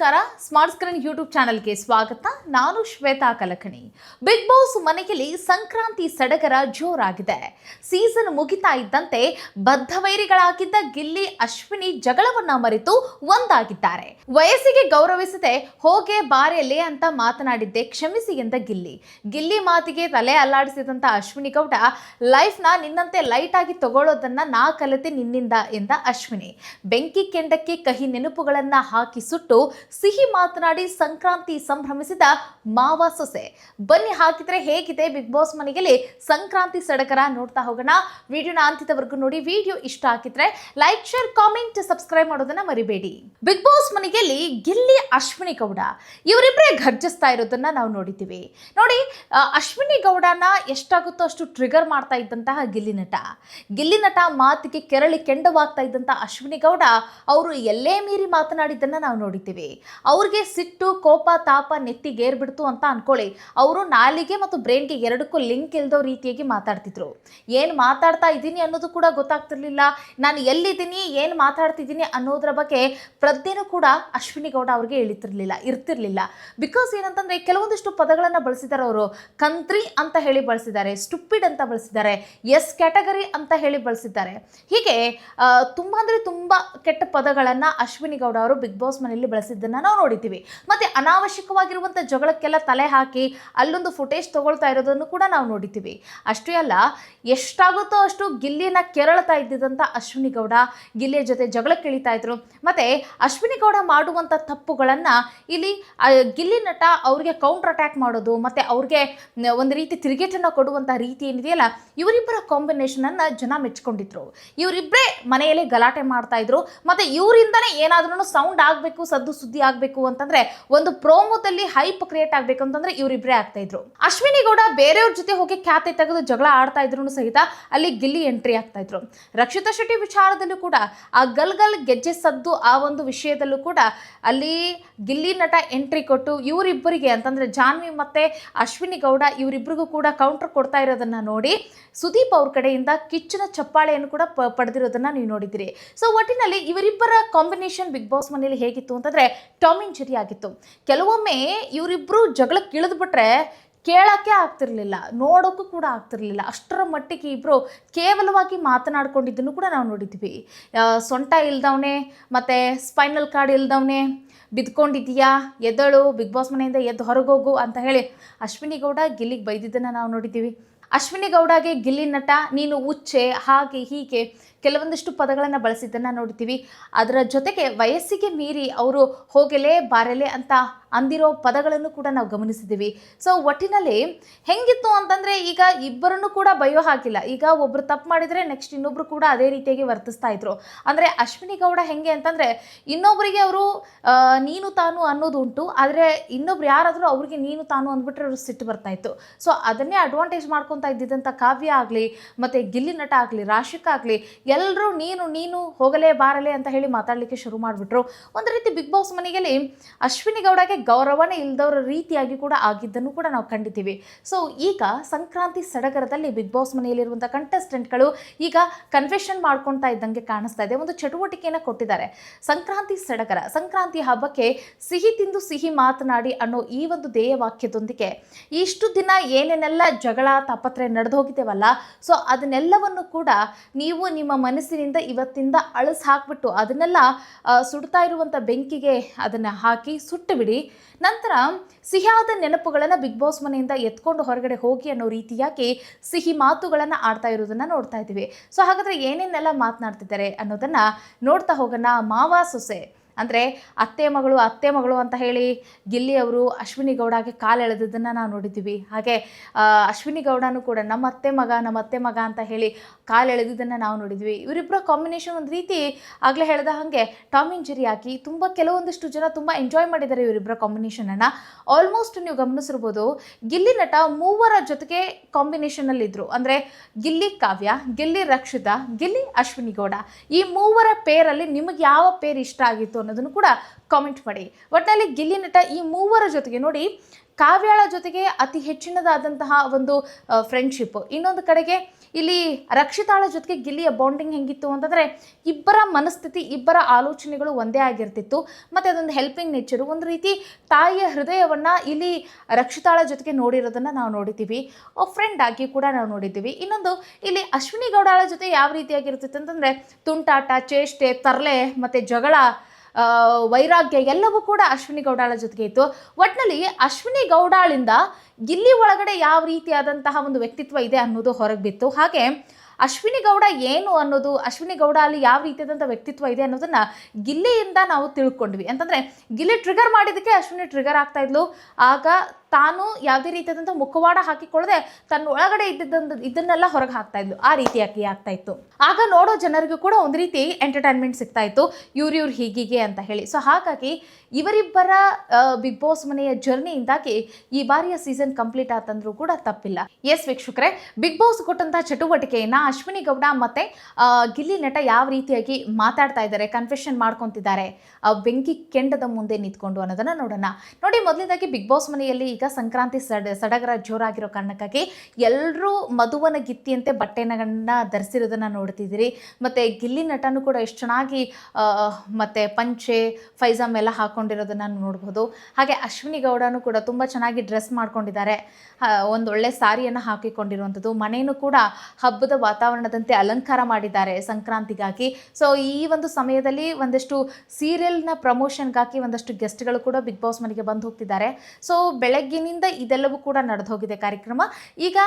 ನಮಸ್ಕಾರ. Smart screen YouTube ಚಾನಲ್ಗೆ ಸ್ವಾಗತ. ನಾನು ಶ್ವೇತಾ ಕಲಕಣಿ. ಬಿಗ್ ಬಾಸ್ ಮನೆಯಲ್ಲಿ ಸಂಕ್ರಾಂತಿ ಸಡಗರ ಜೋರಾಗಿದೆ. ಸೀಸನ್ ಮುಗಿತಾ ಇದ್ದಂತೆ ಬದ್ಧವೈರಿಗಳಾಗಿದ್ದ ಗಿಲ್ಲಿ ಅಶ್ವಿನಿ ಜಗಳವನ್ನ ಮರೆತು ಒಂದಾಗಿದ್ದಾರೆ. ವಯಸ್ಸಿಗೆ ಗೌರವಿಸದೆ ಹೋಗೆ ಬಾರೆಲೆ ಅಂತ ಮಾತನಾಡಿದ್ದೆ ಕ್ಷಮಿಸಿ ಎಂದ ಗಿಲ್ಲಿ ಮಾತಿಗೆ ತಲೆ ಅಲ್ಲಾಡಿಸಿದಂತ ಅಶ್ವಿನಿ ಗೌಡ ಲೈಫ್ನ ನಿನ್ನಂತೆ ಲೈಟ್ ಆಗಿ ತಗೊಳ್ಳೋದನ್ನ ನಾ ಕಲಿತೆ ನಿನ್ನಿಂದ ಎಂದ ಅಶ್ವಿನಿ. ಬೆಂಕಿ ಕೆಂಡಕ್ಕೆ ಕಹಿ ನೆನಪುಗಳನ್ನ ಹಾಕಿ ಸುಟ್ಟು ಸಿಹಿ ಮಾತನಾಡಿ ಸಂಕ್ರಾಂತಿ ಸಂಭ್ರಮಿಸಿದ ಮಾವ ಸೊಸೆ. ಬನ್ನಿ ಹಾಕಿದ್ರೆ ಹೇಗಿದೆ ಬಿಗ್ ಬಾಸ್ ಮನೆಯಲ್ಲಿ ಸಂಕ್ರಾಂತಿ ಸಡಗರ ನೋಡ್ತಾ ಹೋಗೋಣ. ವಿಡಿಯೋನ ಅಂತ್ಯದವರೆಗೂ ನೋಡಿ. ವಿಡಿಯೋ ಇಷ್ಟ ಆಗಿದ್ರೆ ಲೈಕ್, ಶೇರ್, ಕಾಮೆಂಟ್, ಸಬ್ಸ್ಕ್ರೈಬ್ ಮಾಡೋದನ್ನ ಮರಿಬೇಡಿ. ಬಿಗ್ ಬಾಸ್ ಮನೆಯಲ್ಲಿ ಗಿಲ್ಲಿ ಅಶ್ವಿನಿ ಗೌಡ ಇವರಿಬ್ಬರೇ ಘರ್ಜಿಸ್ತಾ ಇರೋದನ್ನ ನಾವು ನೋಡಿದ್ದೀವಿ. ನೋಡಿ, ಅಶ್ವಿನಿ ಗೌಡನ ಎಷ್ಟಾಗುತ್ತೋ ಅಷ್ಟು ಟ್ರಿಗರ್ ಮಾಡ್ತಾ ಇದ್ದಂತಹ ಗಿಲ್ಲಿ ನಟ ಮಾತಿಗೆ ಕೆರಳಿ ಕೆಂಡವಾಗ್ತಾ ಇದ್ದಂತ ಅಶ್ವಿನಿ ಗೌಡ ಅವರು ಎಲ್ಲೇ ಮೀರಿ ಮಾತನಾಡಿದ್ದನ್ನ ನಾವು ನೋಡಿದ್ದೀವಿ. ಅವ್ರಿಗೆ ಸಿಟ್ಟು, ಕೋಪ, ತಾಪ ನೆತ್ತಿಗೇರ್ಬಿಡ್ತು ಅಂತ ಅನ್ಕೊಳ್ಳಿ. ಅವರು ನಾಲಿಗೆ ಮತ್ತು ಬ್ರೈನ್ಗೆ ಎರಡಕ್ಕೂ ಲಿಂಕ್ ಇಲ್ದೋ ರೀತಿಯಾಗಿ ಮಾತಾಡ್ತಿದ್ರು. ಏನು ಮಾತಾಡ್ತಾ ಇದ್ದೀನಿ ಅನ್ನೋದು ಕೂಡ ಗೊತ್ತಾಗ್ತಿರ್ಲಿಲ್ಲ. ನಾನು ಎಲ್ಲಿದ್ದೀನಿ, ಏನು ಮಾತಾಡ್ತಿದ್ದೀನಿ ಅನ್ನೋದ್ರ ಬಗ್ಗೆ ಪ್ರಜ್ಞೆನೂ ಕೂಡ ಅಶ್ವಿನಿ ಗೌಡ ಅವ್ರಿಗೆ ಇರ್ತಿರ್ಲಿಲ್ಲ. ಬಿಕಾಸ್ ಏನಂತಂದ್ರೆ ಕೆಲವೊಂದಿಷ್ಟು ಪದಗಳನ್ನು ಬಳಸಿದ್ದಾರೆ. ಅವರು ಕಂತ್ರಿ ಅಂತ ಹೇಳಿ ಬಳಸಿದ್ದಾರೆ, ಸ್ಟುಪಿಡ್ ಅಂತ ಬಳಸಿದ್ದಾರೆ, ಎಸ್ ಕ್ಯಾಟಗರಿ ಅಂತ ಹೇಳಿ ಬಳಸಿದ್ದಾರೆ. ಹೀಗೆ ತುಂಬಾ ಅಂದ್ರೆ ತುಂಬಾ ಕೆಟ್ಟ ಪದಗಳನ್ನು ಅಶ್ವಿನಿ ಗೌಡ ಅವರು ಬಿಗ್ ಬಾಸ್ ಮನೆಯಲ್ಲಿ ಬಳಸಿದ್ದನ್ನು ನಾವು ನೋಡಿದ್ದೀವಿ. ಮತ್ತೆ ಅನಾವಶ್ಯಕವಾಗಿರುವಂಥ ಜಗಳಕ್ಕೆಲ್ಲ ತಲೆ ಹಾಕಿ ಅಲ್ಲೊಂದು ಫುಟೇಜ್ ತಗೊಳ್ತಾ ಇರೋದನ್ನು ಕೂಡ ನಾವು ನೋಡಿದ್ದೀವಿ. ಅಷ್ಟೇ ಅಲ್ಲ, ಎಷ್ಟಾಗುತ್ತೋ ಅಷ್ಟು ಗಿಲ್ಲಿನ ಕೆರಳ್ತಾ ಇದ್ದಿದ್ದಂಥ ಅಶ್ವಿನಿ ಗೌಡ ಗಿಲ್ಲಿಯ ಜೊತೆ ಜಗಳಕ್ಕೆ ಇಳಿತಾ ಇದ್ರು. ಮತ್ತೆ ಅಶ್ವಿನಿ ಗೌಡ ಮಾಡುವಂಥ ತಪ್ಪುಗಳನ್ನು ಇಲ್ಲಿ ಗಿಲ್ಲಿ ನಟ ಅವ್ರಿಗೆ ಕೌಂಟರ್ ಅಟ್ಯಾಕ್ ಮಾಡೋದು, ಮತ್ತೆ ಅವ್ರಿಗೆ ಒಂದು ರೀತಿ ತಿರುಗೇಟನ್ನು ಕೊಡುವಂಥ ರೀತಿ ಏನಿದೆಯಲ್ಲ, ಇವರಿಬ್ಬರ ಕಾಂಬಿನೇಷನ್ ಅನ್ನ ಜನ ಮೆಚ್ಕೊಂಡಿದ್ರು. ಇವರಿಬ್ಬರೇ ಮನೆಯಲ್ಲಿ ಗಲಾಟೆ ಮಾಡ್ತಾ ಇದ್ರು. ಮತ್ತೆ ಇವರಿಂದನೇ ಏನಾದ್ರೂ ಸೌಂಡ್ ಆಗಬೇಕು, ಸದ್ದು ಸುದ್ದಿ ಆಗಬೇಕು ಅಂತಂದ್ರೆ, ಒಂದು ಪ್ರೋಮೋದಲ್ಲಿ ಹೈಪ್ ಕ್ರಿಯೇಟ್ ಆಗಬೇಕು ಅಂತಂದ್ರೆ ಇವರಿಬ್ಬರೇ ಆಗ್ತಾ ಇದ್ರು. ಅಶ್ವಿನಿ ಗೌಡ ಬೇರೆಯವ್ರ ಜೊತೆ ಹೋಗಿ ಖ್ಯಾತೆ ತೆಗೆದು ಜಗಳ ಆಡ್ತಾ ಇದ್ರು ಸಹಿತ ಅಲ್ಲಿ ಗಿಲ್ಲಿ ಎಂಟ್ರಿ ಆಗ್ತಾ ಇದ್ರು. ರಕ್ಷಿತಾ ಶೆಟ್ಟಿ ವಿಚಾರದಲ್ಲೂ ಕೂಡ ಆ ಗಲ್ ಗೆಜ್ಜೆ ಸದ್ದು ಆ ಒಂದು ವಿಷಯದಲ್ಲೂ ಕೂಡ ಅಲ್ಲಿ ಗಿಲ್ಲಿ ನಟ ಎಂಟ್ರಿ ಕೊಟ್ಟು ಇವರಿಬ್ಬರಿಗೆ ಅಂತಂದ್ರೆ ಜಾನ್ವಿ ಮತ್ತೆ ಅಶ್ವಿನಿ ಗೌಡ ಇವರಿಬ್ಬರಿಗೂ ಕೂಡ ಕೌಂಟರ್ ಕೊಡ್ತಾ ಇರೋದನ್ನ ನೋಡಿ ಸುದೀಪ್ ಅವ್ರ ಕಡೆಯಿಂದ ಕಿಚ್ಚನ ಚಪ್ಪಾಳೆಯನ್ನು ಕೂಡ ಪಡೆದಿರೋದನ್ನ ನೀವು ನೋಡಿದ್ದೀರಿ. ಸೊ ಒಟ್ಟಿನಲ್ಲಿ ಇವರಿಬ್ಬರ ಕಾಂಬಿನೇಷನ್ ಬಿಗ್ ಬಾಸ್ ಮನೆಯಲ್ಲಿ ಹೇಗಿತ್ತು ಅಂತಂದ್ರೆ ಟಾಮ್ ಅಂಡ್ ಜೆರಿ ಆಗಿತ್ತು. ಕೆಲವೊಮ್ಮೆ ಇವರಿಬ್ರು ಜಗಳಕ್ಕೆ ಇಳಿದ್ಬಿಟ್ರೆ ಕೇಳೋಕ್ಕೆ ಆಗ್ತಿರ್ಲಿಲ್ಲ, ನೋಡೋಕ್ಕೂ ಕೂಡ ಆಗ್ತಿರ್ಲಿಲ್ಲ. ಅಷ್ಟರ ಮಟ್ಟಿಗೆ ಇಬ್ಬರು ಕೇವಲವಾಗಿ ಮಾತನಾಡ್ಕೊಂಡಿದ್ದನ್ನು ಕೂಡ ನಾವು ನೋಡಿದ್ವಿ. ಸೊಂಟ ಇಲ್ದವನೇ ಮತ್ತು ಸ್ಪೈನಲ್ ಕಾರ್ಡ್ ಇಲ್ದವನೇ, ಬಿದ್ಕೊಂಡಿದ್ದೀಯಾ, ಎದ್ದಳು, ಬಿಗ್ ಬಾಸ್ ಮನೆಯಿಂದ ಎದ್ದು ಹೊರಗೋಗು ಅಂತ ಹೇಳಿ ಅಶ್ವಿನಿ ಗೌಡ ಗಿಲ್ಲಿಗೆ ಬೈದಿದ್ದನ್ನು ನಾವು ನೋಡಿದ್ದೀವಿ. ಅಶ್ವಿನಿ ಗೌಡಗೆ ಗಿಲ್ಲಿ ನಟ ನೀನು ಉಚ್ಚೆ, ಹಾಗೆ ಹೀಗೆ ಕೆಲವೊಂದಿಷ್ಟು ಪದಗಳನ್ನು ಬಳಸಿದ್ದನ್ನು ನೋಡ್ತೀವಿ. ಅದರ ಜೊತೆಗೆ ವಯಸ್ಸಿಗೆ ಮೀರಿ ಅವರು ಹೋಗಲೇ ಬಾರಲೆ ಅಂತ ಅಂದಿರೋ ಪದಗಳನ್ನು ಕೂಡ ನಾವು ಗಮನಿಸಿದ್ದೀವಿ. ಸೊ ಒಟ್ಟಿನಲ್ಲಿ ಹೆಂಗಿತ್ತು ಅಂತಂದರೆ, ಈಗ ಇಬ್ಬರನ್ನು ಕೂಡ ಬಯೋ ಹಾಕಿಲ್ಲ. ಈಗ ಒಬ್ಬರು ತಪ್ಪು ಮಾಡಿದರೆ ನೆಕ್ಸ್ಟ್ ಇನ್ನೊಬ್ರು ಕೂಡ ಅದೇ ರೀತಿಯಾಗಿ ವರ್ತಿಸ್ತಾ ಇದ್ರು. ಅಂದರೆ ಅಶ್ವಿನಿ ಗೌಡ ಹೆಂಗೆ ಅಂತಂದರೆ, ಇನ್ನೊಬ್ಬರಿಗೆ ಅವರು ನೀನು ತಾನು ಅನ್ನೋದು ಉಂಟು, ಆದರೆ ಇನ್ನೊಬ್ರು ಯಾರಾದರೂ ಅವ್ರಿಗೆ ನೀನು ತಾನು ಅಂದ್ಬಿಟ್ರೆ ಅವ್ರಿಗೆ ಸಿಟ್ಟು ಬರ್ತಾ ಇತ್ತು. ಸೊ ಅದನ್ನೇ ಅಡ್ವಾಂಟೇಜ್ ಮಾಡ್ಕೊತಾ ಇದ್ದಿದ್ದಂಥ ಕಾವ್ಯ ಆಗಲಿ, ಮತ್ತು ಗಿಲ್ಲಿ ನಟ ಆಗಲಿ, ರಾಶಿಕಾ ಆಗಲಿ, ಎಲ್ಲರೂ ನೀನು ಹೋಗಲೇ ಬಾರಲೆ ಅಂತ ಹೇಳಿ ಮಾತಾಡಲಿಕ್ಕೆ ಶುರು ಮಾಡಿಬಿಟ್ರು. ಒಂದು ರೀತಿ ಬಿಗ್ ಬಾಸ್ ಮನೆಯಲ್ಲಿ ಅಶ್ವಿನಿ ಗೌಡಗೆ ಗೌರವನೇ ಇಲ್ದವರ ರೀತಿಯಾಗಿ ಕೂಡ ಆಗಿದ್ದನ್ನು ಕೂಡ ನಾವು ಕಂಡಿದ್ದೀವಿ. ಸೊ ಈಗ ಸಂಕ್ರಾಂತಿ ಸಡಗರದಲ್ಲಿ ಬಿಗ್ ಬಾಸ್ ಮನೆಯಲ್ಲಿರುವಂಥ ಕಂಟೆಸ್ಟೆಂಟ್ಗಳು ಈಗ ಕನ್ಫೆಷನ್ ಮಾಡ್ಕೊಳ್ತಾ ಇದ್ದಂಗೆ ಕಾಣಿಸ್ತಾ ಇದೆ. ಒಂದು ಚಟುವಟಿಕೆಯನ್ನು ಕೊಟ್ಟಿದ್ದಾರೆ. ಸಂಕ್ರಾಂತಿ ಸಡಗರ, ಸಂಕ್ರಾಂತಿ ಹಬ್ಬಕ್ಕೆ ಸಿಹಿ ತಿಂದು ಸಿಹಿ ಮಾತನಾಡಿ ಅನ್ನೋ ಈ ಒಂದು ಧ್ಯೇಯ ವಾಕ್ಯದೊಂದಿಗೆ ಇಷ್ಟು ದಿನ ಏನೇನೆಲ್ಲ ಜಗಳ ತಾಪತ್ರೆ ನಡೆದು ಹೋಗಿದ್ದೇವಲ್ಲ, ಸೊ ಅದನ್ನೆಲ್ಲವನ್ನು ಕೂಡ ನೀವು ನಿಮ್ಮ ಮನಸ್ಸಿನಿಂದ ಇವತ್ತಿಂದ ಅಳಿಸಿ ಹಾಕ್ಬಿಟ್ಟು ಅದನ್ನೆಲ್ಲ ಸುಡ್ತಾ ಇರುವಂಥ ಬೆಂಕಿಗೆ ಅದನ್ನು ಹಾಕಿ ಸುಟ್ಟು ಬಿಡಿ. ನಂತರ ಸಿಹಿಯಾದ ನೆನಪುಗಳನ್ನು ಬಿಗ್ ಬಾಸ್ ಮನೆಯಿಂದ ಎತ್ಕೊಂಡು ಹೊರಗಡೆ ಹೋಗಿ ಅನ್ನೋ ರೀತಿಯಾಗಿ ಸಿಹಿ ಮಾತುಗಳನ್ನು ಆಡ್ತಾ ಇರೋದನ್ನು ನೋಡ್ತಾ ಇದ್ದೀವಿ. ಸೊ ಹಾಗಾದರೆ ಏನೇನೆಲ್ಲ ಮಾತನಾಡ್ತಿದ್ದಾರೆ ಅನ್ನೋದನ್ನು ನೋಡ್ತಾ ಹೋಗೋಣ. ಮಾವ ಸೊಸೆ ಅಂದರೆ ಅತ್ತೆ ಮಗಳು ಅಂತ ಹೇಳಿ ಗಿಲ್ಲಿ ಅವರು ಅಶ್ವಿನಿ ಗೌಡಗೆ ಕಾಲು ಎಳೆದಿದ್ದನ್ನು ನಾವು ನೋಡಿದ್ದೀವಿ. ಹಾಗೆ ಅಶ್ವಿನಿ ಗೌಡನೂ ಕೂಡ ನಮ್ಮ ಅತ್ತೆ ಮಗ ಅಂತ ಹೇಳಿ ಕಾಲು ಎಳೆದಿದ್ದನ್ನು ನಾವು ನೋಡಿದ್ವಿ. ಇವರಿಬ್ಬರ ಕಾಂಬಿನೇಷನ್ ಒಂದು ರೀತಿ ಆಗಲೇ ಹೇಳಿದ ಹಾಗೆ ಟಾಮ್ ಅಂಡ್ ಜೆರಿ ಹಾಕಿ ಕೆಲವೊಂದಿಷ್ಟು ಜನ ತುಂಬ ಎಂಜಾಯ್ ಮಾಡಿದ್ದಾರೆ ಇವರಿಬ್ಬರ ಕಾಂಬಿನೇಷನನ್ನು. ಆಲ್ಮೋಸ್ಟ್ ನೀವು ಗಮನಿಸಿರ್ಬೋದು, ಗಿಲ್ಲಿ ನಟ ಮೂವರ ಜೊತೆಗೆ ಕಾಂಬಿನೇಷನಲ್ಲಿದ್ದರು. ಅಂದರೆ ಗಿಲ್ಲಿ ಕಾವ್ಯ, ಗಿಲ್ಲಿ ರಕ್ಷಿತಾ, ಗಿಲ್ಲಿ ಅಶ್ವಿನಿ ಗೌಡ, ಈ ಮೂವರ ಪೇರಲ್ಲಿ ನಿಮಗೆ ಯಾವ ಪೇರ್ ಇಷ್ಟ ಆಗಿತ್ತು ಅನ್ನೋದನ್ನು ಕೂಡ ಕಾಮೆಂಟ್ ಮಾಡಿ. ಒಟ್ಟಿನಲ್ಲಿ ಗಿಲ್ಲಿ ನಟ ಈ ಮೂವರ ಜೊತೆಗೆ ನೋಡಿ, ಕಾವ್ಯಾಳ ಜೊತೆಗೆ ಅತಿ ಹೆಚ್ಚಿನದಾದಂತಹ ಒಂದು ಫ್ರೆಂಡ್ಶಿಪ್, ಇನ್ನೊಂದು ಕಡೆಗೆ ಇಲ್ಲಿ ರಕ್ಷಿತಾಳ ಜೊತೆಗೆ ಗಿಲ್ಲಿಯ ಬಾಂಡಿಂಗ್ ಹೆಂಗಿತ್ತು ಅಂತಂದರೆ ಇಬ್ಬರ ಮನಸ್ಥಿತಿ ಇಬ್ಬರ ಆಲೋಚನೆಗಳು ಒಂದೇ ಆಗಿರ್ತಿತ್ತು ಮತ್ತು ಅದೊಂದು ಹೆಲ್ಪಿಂಗ್ ನೇಚರು ಒಂದು ರೀತಿ ತಾಯಿಯ ಹೃದಯವನ್ನು ಇಲ್ಲಿ ರಕ್ಷಿತಾಳ ಜೊತೆಗೆ ನೋಡಿರೋದನ್ನು ನಾವು ನೋಡಿದ್ದೀವಿ, ಫ್ರೆಂಡ್ ಆಗಿ ಕೂಡ ನಾವು ನೋಡಿದ್ದೀವಿ. ಇನ್ನೊಂದು ಇಲ್ಲಿ ಅಶ್ವಿನಿ ಗೌಡಾಳ ಜೊತೆ ಯಾವ ರೀತಿಯಾಗಿರ್ತಿತ್ತು ಅಂತಂದರೆ ತುಂಟಾಟ, ಚೇಷ್ಟೆ, ತರಲೆ ಮತ್ತು ಜಗಳ, ವೈರಾಗ್ಯ ಎಲ್ಲವೂ ಕೂಡ ಅಶ್ವಿನಿ ಗೌಡಾಳ ಜೊತೆಗೆ ಇತ್ತು. ಒಟ್ಟಿನಲ್ಲಿ ಅಶ್ವಿನಿ ಗೌಡಾಳಿಂದ ಗಿಲ್ಲಿ ಒಳಗಡೆ ಯಾವ ರೀತಿಯಾದಂತಹ ಒಂದು ವ್ಯಕ್ತಿತ್ವ ಇದೆ ಅನ್ನೋದು ಹೊರಗೆ ಬಿತ್ತು. ಹಾಗೆ ಅಶ್ವಿನಿ ಗೌಡ ಏನು ಅನ್ನೋದು, ಅಶ್ವಿನಿ ಗೌಡ ಅಲ್ಲಿ ಯಾವ ರೀತಿಯಾದಂಥ ವ್ಯಕ್ತಿತ್ವ ಇದೆ ಅನ್ನೋದನ್ನು ಗಿಲ್ಲಿಯಿಂದ ನಾವು ತಿಳ್ಕೊಂಡ್ವಿ. ಅಂತಂದರೆ ಗಿಲ್ಲಿ ಟ್ರಿಗರ್ ಮಾಡಿದ್ದಕ್ಕೆ ಅಶ್ವಿನಿ ಟ್ರಿಗರ್ ಆಗ್ತಾ ಇದ್ಲು. ಆಗ ತಾನು ಯಾವುದೇ ರೀತಿಯಾದಂಥ ಮುಖವಾಡ ಹಾಕಿಕೊಳ್ಳದೆ ತನ್ನ ಒಳಗಡೆ ಇದನ್ನೆಲ್ಲ ಹೊರಗೆ ಹಾಕ್ತಾ ಇದ್ಲು. ಆ ರೀತಿಯಾಗಿ ಆಗ್ತಾ ಇತ್ತು. ಆಗ ನೋಡೋ ಜನರಿಗೂ ಕೂಡ ಒಂದು ರೀತಿ ಎಂಟರ್ಟೈನ್ಮೆಂಟ್ ಸಿಗ್ತಾ ಇತ್ತು, ಇವ್ರು ಹೀಗೆ ಅಂತ ಹೇಳಿ. ಸೊ ಹಾಗಾಗಿ ಇವರಿಬ್ಬರ ಬಿಗ್ ಬಾಸ್ ಮನೆಯ ಜರ್ನಿಯಿಂದಾಗಿ ಈ ಬಾರಿಯ ಸೀಸನ್ ಕಂಪ್ಲೀಟ್ ಆತಂದ್ರೂ ಕೂಡ ತಪ್ಪಿಲ್ಲ. ಎಸ್ ವೀಕ್ಷಕರೇ, ಬಿಗ್ ಬಾಸ್ ಕೊಟ್ಟಂತಹ ಚಟುವಟಿಕೆಯನ್ನು ಅಶ್ವಿನಿ ಗೌಡ ಮತ್ತು ಗಿಲ್ಲಿ ನಟ ಯಾವ ರೀತಿಯಾಗಿ ಮಾತಾಡ್ತಾ ಇದ್ದಾರೆ, ಕನ್ಫೆಷನ್ ಮಾಡ್ಕೊತಿದ್ದಾರೆ ಬೆಂಕಿ ಕೆಂಡದ ಮುಂದೆ ನಿಂತ್ಕೊಂಡು ಅನ್ನೋದನ್ನು ನೋಡೋಣ. ನೋಡಿ, ಮೊದಲನೇದಾಗಿ ಬಿಗ್ ಬಾಸ್ ಮನೆಯಲ್ಲಿ ಈಗ ಸಂಕ್ರಾಂತಿ ಸಡಗರ ಜೋರಾಗಿರೋ ಕಾರಣಕ್ಕಾಗಿ ಎಲ್ಲರೂ ಮಧುವನ ಗಿತ್ತಿಯಂತೆ ಬಟ್ಟೆಗಳನ್ನ ಧರಿಸಿರೋದನ್ನು ನೋಡ್ತಿದ್ದೀರಿ. ಮತ್ತು ಗಿಲ್ಲಿ ನಟನೂ ಕೂಡ ಎಷ್ಟು ಚೆನ್ನಾಗಿ ಮತ್ತು ಪಂಚೆ ಫೈಜಾಮ್ ಎಲ್ಲ ಹಾಕ್ಕೊಂಡಿರೋದನ್ನು ನೋಡ್ಬೋದು. ಹಾಗೆ ಅಶ್ವಿನಿ ಗೌಡನೂ ಕೂಡ ತುಂಬ ಚೆನ್ನಾಗಿ ಡ್ರೆಸ್ ಮಾಡ್ಕೊಂಡಿದ್ದಾರೆ, ಒಂದೊಳ್ಳೆ ಸಾರಿಯನ್ನು ಹಾಕಿಕೊಂಡಿರುವಂಥದ್ದು. ಮನೆಯೂ ಕೂಡ ಹಬ್ಬದ ವಾತಾವರಣದಂತೆ ಅಲಂಕಾರ ಮಾಡಿದ್ದಾರೆ ಸಂಕ್ರಾಂತಿಗಾಗಿ. ಸೊ ಈ ಒಂದು ಸಮಯದಲ್ಲಿ ಒಂದಷ್ಟು ಸೀರಿಯಲ್ನ ಪ್ರಮೋಷನ್ಗಾಗಿ ಒಂದಷ್ಟು ಗೆಸ್ಟ್ಗಳು ಕೂಡ ಬಿಗ್ ಬಾಸ್ ಮನೆಗೆ ಬಂದು ಹೋಗ್ತಿದ್ದಾರೆ. ಸೊ ಬೆಳಗ್ಗಿನಿಂದ ಇದೆಲ್ಲವೂ ಕೂಡ ನಡೆದು ಹೋಗಿದೆ ಕಾರ್ಯಕ್ರಮ. ಈಗ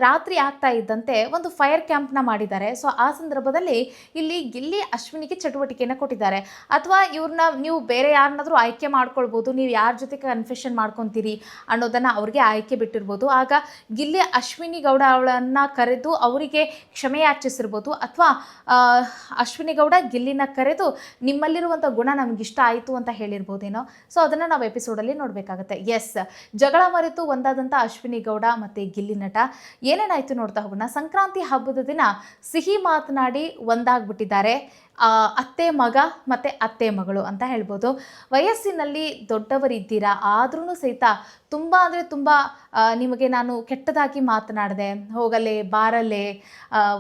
ರಾತ್ರಿ ಆಗ್ತಾ ಇದ್ದಂತೆ ಒಂದು ಫೈರ್ ಕ್ಯಾಂಪ್ನ ಮಾಡಿದ್ದಾರೆ. ಸೊ ಆ ಸಂದರ್ಭದಲ್ಲಿ ಇಲ್ಲಿ ಗಿಲ್ಲಿ ಅಶ್ವಿನಿಗೆ ಚಟುವಟಿಕೆಯನ್ನು ಕೊಟ್ಟಿದ್ದಾರೆ. ಅಥವಾ ಇವ್ರನ್ನ ನೀವು ಬೇರೆ ಯಾರನ್ನಾದರೂ ಆಯ್ಕೆ ಮಾಡ್ಕೊಳ್ಬೋದು, ನೀವು ಯಾರ ಜೊತೆ ಕನ್ಫೆಷನ್ ಮಾಡ್ಕೊತೀರಿ ಅನ್ನೋದನ್ನು ಅವ್ರಿಗೆ ಆಯ್ಕೆ ಬಿಟ್ಟಿರ್ಬೋದು. ಆಗ ಗಿಲ್ಲಿ ಅಶ್ವಿನಿ ಗೌಡ ಅವಳನ್ನು ಕರೆದು ಅವರಿಗೆ ಕ್ಷಮೆ ಯಾಚಿಸಿರ್ಬೋದು, ಅಥವಾ ಅಶ್ವಿನಿ ಗೌಡ ಗಿಲ್ಲಿನ ಕರೆದು ನಿಮ್ಮಲ್ಲಿರುವಂಥ ಗುಣ ನಮಗಿಷ್ಟ ಆಯಿತು ಅಂತ ಹೇಳಿರ್ಬೋದೇನೋ. ಸೊ ಅದನ್ನು ನಾವು ಎಪಿಸೋಡಲ್ಲಿ ನೋಡಬೇಕಾಗುತ್ತೆ. ಎಸ್, ಜಗಳ ಮರೆತು ಒಂದಾದಂಥ ಅಶ್ವಿನಿ ಗೌಡ ಮತ್ತು ಗಿಲ್ಲಿ ನಟ ಏನೇನಾಯಿತು ನೋಡ್ತಾ ಹೋಗೋಣ. ಸಂಕ್ರಾಂತಿ ಹಬ್ಬದ ದಿನ ಸಿಹಿ ಮಾತನಾಡಿ ಒಂದಾಗ್ಬಿಟ್ಟಿದ್ದಾರೆ ಅತ್ತೆ ಮಗ ಮತ್ತು ಅತ್ತೆ ಮಗಳು ಅಂತ ಹೇಳ್ಬೋದು. ವಯಸ್ಸಿನಲ್ಲಿ ದೊಡ್ಡವರಿದ್ದೀರಾ, ಆದ್ರೂ ಸಹಿತ ತುಂಬ ಅಂದರೆ ತುಂಬ ನಿಮಗೆ ನಾನು ಕೆಟ್ಟದಾಗಿ ಮಾತನಾಡಿದೆ, ಹೋಗಲೇ ಬಾರಲ್ಲೇ,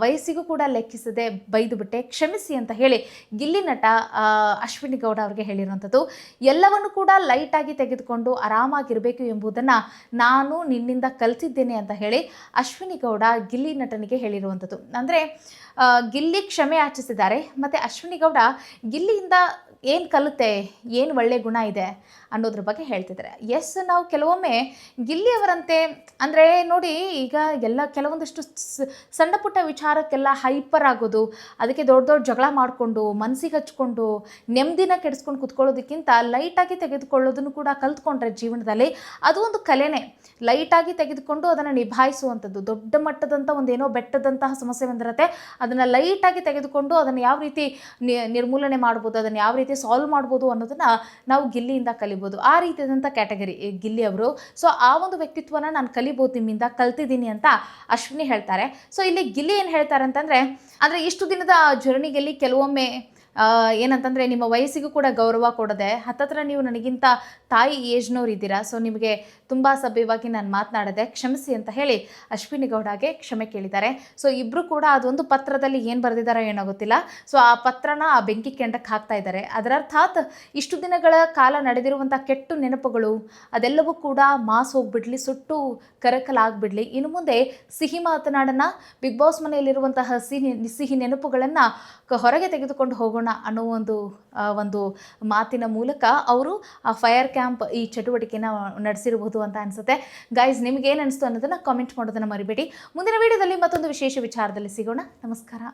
ವಯಸ್ಸಿಗೂ ಕೂಡ ಲೆಕ್ಕಿಸದೆ ಬೈದು ಬಿಟ್ಟೆ, ಕ್ಷಮಿಸಿ ಅಂತ ಹೇಳಿ ಗಿಲ್ಲಿ ನಟ ಅಶ್ವಿನಿ ಗೌಡ ಅವ್ರಿಗೆ ಹೇಳಿರುವಂಥದ್ದು. ಎಲ್ಲವನ್ನು ಕೂಡ ಲೈಟಾಗಿ ತೆಗೆದುಕೊಂಡು ಆರಾಮಾಗಿರಬೇಕು ಎಂಬುದನ್ನು ನಾನು ನಿನ್ನಿಂದ ಕಲಿತಿದ್ದೇನೆ ಅಂತ ಹೇಳಿ ಅಶ್ವಿನಿ ಗೌಡ ಗಿಲ್ಲಿ ನಟನಿಗೆ ಹೇಳಿರುವಂಥದ್ದು. ಅಂದರೆ ಗಿಲ್ಲಿ ಕ್ಷಮೆ ಯಾಚಿಸಿದ್ದಾರೆ ಮತ್ತು ಅಶ್ವಿನಿ ಗೌಡ ಗಿಲ್ಲಿಯಿಂದ ಏನು ಕಲಿತೆ, ಏನು ಒಳ್ಳೆಯ ಗುಣ ಇದೆ ಅನ್ನೋದ್ರ ಬಗ್ಗೆ ಹೇಳ್ತಿದ್ದಾರೆ. ಎಸ್, ನಾವು ಕೆಲವೊಮ್ಮೆ ಗಿಲ್ಲಿಯವರಂತೆ ಅಂದರೆ ನೋಡಿ, ಈಗ ಎಲ್ಲ ಕೆಲವೊಂದಿಷ್ಟು ಸಣ್ಣ ಪುಟ್ಟ ವಿಚಾರಕ್ಕೆಲ್ಲ ಹೈಪರ್ ಆಗೋದು, ಅದಕ್ಕೆ ದೊಡ್ಡ ದೊಡ್ಡ ಜಗಳ ಮಾಡಿಕೊಂಡು ಮನಸ್ಸಿಗೆ ಹಚ್ಕೊಂಡು ನೆಮ್ಮದಿನ ಕೆಡಿಸ್ಕೊಂಡು ಕೂತ್ಕೊಳ್ಳೋದಕ್ಕಿಂತ ಲೈಟಾಗಿ ತೆಗೆದುಕೊಳ್ಳೋದನ್ನು ಕೂಡ ಕಲ್ತ್ಕೊಂಡ್ರೆ ಜೀವನದಲ್ಲಿ ಅದು ಒಂದು ಕಲೆನೇ. ಲೈಟಾಗಿ ತೆಗೆದುಕೊಂಡು ಅದನ್ನು ನಿಭಾಯಿಸುವಂಥದ್ದು. ದೊಡ್ಡ ಮಟ್ಟದಂಥ ಒಂದೇನೋ ಬೆಟ್ಟದಂತಹ ಸಮಸ್ಯೆ ಬಂದಿರುತ್ತೆ, ಅದನ್ನು ಲೈಟಾಗಿ ತೆಗೆದುಕೊಂಡು ಅದನ್ನು ಯಾವ ರೀತಿ ನಿರ್ಮೂಲನೆ ಮಾಡ್ಬೋದು, ಅದನ್ನು ಯಾವ ರೀತಿ ಸಾಲ್ವ್ ಮಾಡ್ಬೋದು ಅನ್ನೋದನ್ನು ನಾವು ಗಿಲ್ಲಿಯಿಂದ ಕಲಿಬೋದು. ಆ ರೀತಿಯಾದಂಥ ಕ್ಯಾಟಗರಿ ಗಿಲ್ಲಿ ಅವರು. ಸೊ ಆ ಒಂದು ವ್ಯಕ್ತಿತ್ವನ ನಾನು ಕಲಿಬೋದು, ನಿಮ್ಮಿಂದ ಕಲ್ತಿದ್ದೀನಿ ಅಂತ ಅಶ್ವಿನಿ ಹೇಳ್ತಾರೆ. ಸೊ ಇಲ್ಲಿ ಗಿಲ್ಲಿ ಏನು ಹೇಳ್ತಾರೆ ಅಂತಂದರೆ, ಅಂದರೆ ಇಷ್ಟು ದಿನದ ಜರ್ನಿಗೆಲ್ಲಿ ಕೆಲವೊಮ್ಮೆ ಏನಂತಂದರೆ ನಿಮ್ಮ ವಯಸ್ಸಿಗೂ ಕೂಡ ಗೌರವ ಕೊಡದೆ ಹತ್ತತ್ರ ನೀವು ನನಗಿಂತ ತಾಯಿ ಏಜ್ನವ್ರು ಇದ್ದೀರಾ, ಸೊ ನಿಮಗೆ ತುಂಬ ಸಭ್ಯವಾಗಿ ನಾನು ಮಾತನಾಡಿದೆ, ಕ್ಷಮಿಸಿ ಅಂತ ಹೇಳಿ ಅಶ್ವಿನಿ ಗೌಡಗೆ ಕ್ಷಮೆ ಕೇಳಿದ್ದಾರೆ. ಸೊ ಇಬ್ಬರು ಕೂಡ ಅದೊಂದು ಪತ್ರದಲ್ಲಿ ಏನು ಬರೆದಿದ್ದಾರೋ ಏನೋ ಗೊತ್ತಿಲ್ಲ. ಸೊ ಆ ಪತ್ರನ ಆ ಬೆಂಕಿ ಕೆಂಡಕ್ಕೆ ಹಾಕ್ತಾ ಇದ್ದಾರೆ. ಅದರರ್ಥಾತ್ ಇಷ್ಟು ದಿನಗಳ ಕಾಲ ನಡೆದಿರುವಂಥ ಕೆಟ್ಟ ನೆನಪುಗಳು ಅದೆಲ್ಲವೂ ಕೂಡ ಮಾಸ್ ಹೋಗ್ಬಿಡ್ಲಿ, ಸುಟ್ಟು ಕರಕಲಾಗ್ಬಿಡ್ಲಿ. ಇನ್ನು ಮುಂದೆ ಸಿಹಿ ಮಾತನಾಡೋಣ, ಬಿಗ್ ಬಾಸ್ ಮನೆಯಲ್ಲಿರುವಂತಹ ಸಿಹಿ ನೆನಪುಗಳನ್ನು ಹೊರಗೆ ತೆಗೆದುಕೊಂಡು ಹೋಗೋಣ ಅನ್ನೋ ಒಂದು ಮಾತಿನ ಮೂಲಕ ಅವರು ಆ ಫೈರ್ ಕ್ಯಾಂಪ್ ಈ ಚಟುವಟಿಕೆನ ನಡೆಸಿರಬಹುದು ಅಂತ ಅನಿಸುತ್ತೆ. ಗೈಸ್, ನಿಮ್ಗೆ ಏನು ಅನಿಸ್ತು ಅನ್ನೋದನ್ನು ಕಾಮೆಂಟ್ ಮಾಡೋದನ್ನು ಮರಿಬೇಡಿ. ಮುಂದಿನ ವಿಡಿಯೋದಲ್ಲಿ ಮತ್ತೊಂದು ವಿಶೇಷ ವಿಚಾರದಲ್ಲಿ ಸಿಗೋಣ. ನಮಸ್ಕಾರ.